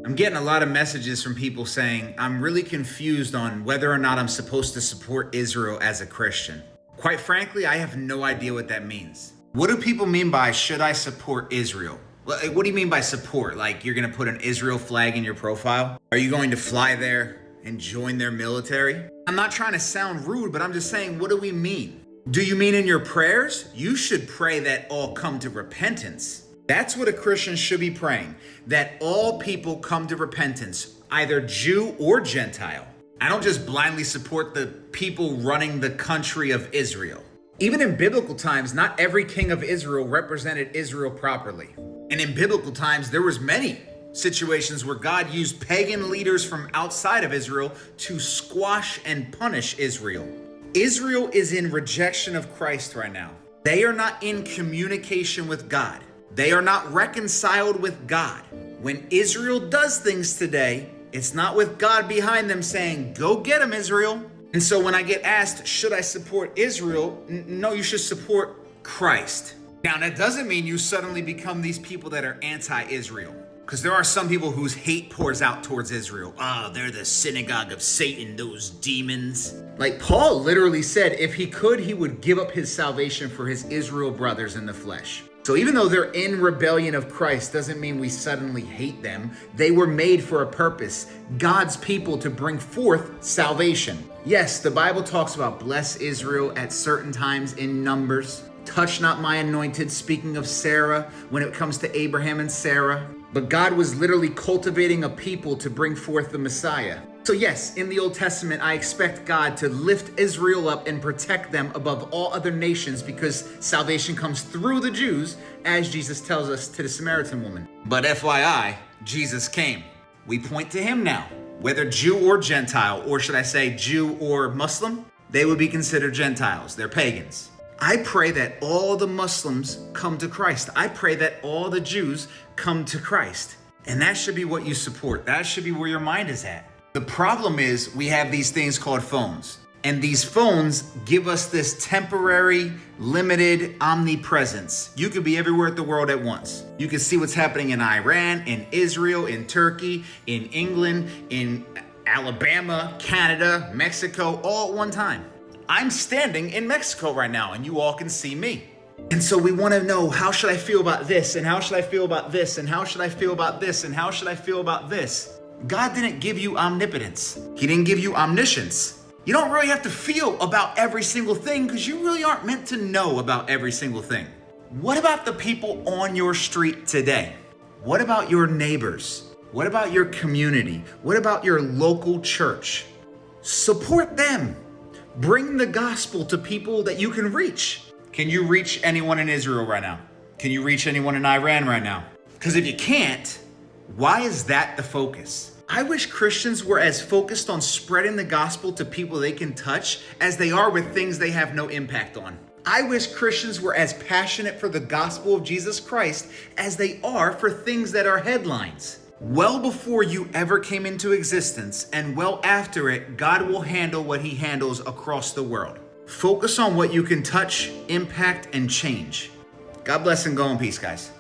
I'm getting a lot of messages from people saying, I'm really confused on whether or not I'm supposed to support Israel as a Christian. Quite frankly, I have no idea what that means. What do people mean by, should I support Israel? What do you mean by support? Like you're gonna put an Israel flag in your profile? Are you going to fly there and join their military? I'm not trying to sound rude, but I'm just saying, what do we mean? Do you mean in your prayers? You should pray that all come to repentance. That's what a Christian should be praying, that all people come to repentance, either Jew or Gentile. I don't just blindly support the people running the country of Israel. Even in biblical times, not every king of Israel represented Israel properly. And in biblical times, there was many situations where God used pagan leaders from outside of Israel to squash and punish Israel. Israel is in rejection of Christ right now. They are not in communication with God. They are not reconciled with God. When Israel does things today, it's not with God behind them saying, go get them, Israel. And so when I get asked, should I support Israel? No, you should support Christ. Now, that doesn't mean you suddenly become these people that are anti-Israel. Because there are some people whose hate pours out towards Israel. Oh, they're the synagogue of Satan, those demons. Like Paul literally said, if he could, he would give up his salvation for his Israel brothers in the flesh. So even though they're in rebellion of Christ, doesn't mean we suddenly hate them. They were made for a purpose, God's people to bring forth salvation. Yes, the Bible talks about bless Israel at certain times in Numbers. Touch not my anointed, speaking of Sarah, when it comes to Abraham and Sarah. But God was literally cultivating a people to bring forth the Messiah. So yes, in the Old Testament, I expect God to lift Israel up and protect them above all other nations because salvation comes through the Jews, as Jesus tells us to the Samaritan woman. But FYI, Jesus came. We point to him now. Whether Jew or Gentile, or should I say Jew or Muslim, they would be considered Gentiles. They're pagans. I pray that all the Muslims come to Christ. I pray that all the Jews come to Christ. And that should be what you support. That should be where your mind is at. The problem is we have these things called phones. And these phones give us this temporary, limited omnipresence. You could be everywhere in the world at once. You can see what's happening in Iran, in Israel, in Turkey, in England, in Alabama, Canada, Mexico, all at one time. I'm standing in Mexico right now and you all can see me. And so we want to know, how should I feel about this? And how should I feel about this? And how should I feel about this? And how should I feel about this? God didn't give you omnipotence. He didn't give you omniscience. You don't really have to feel about every single thing because you really aren't meant to know about every single thing. What about the people on your street today? What about your neighbors? What about your community? What about your local church? Support them. Bring the gospel to people that you can reach. Can you reach anyone in Israel right now? Can you reach anyone in Iran right now? Because if you can't, why is that the focus? I wish Christians were as focused on spreading the gospel to people they can touch as they are with things they have no impact on. I wish Christians were as passionate for the gospel of Jesus Christ as they are for things that are headlines. Well before you ever came into existence and well after it, God will handle what he handles across the world. Focus on what you can touch, impact, and change. God bless and go in peace, guys.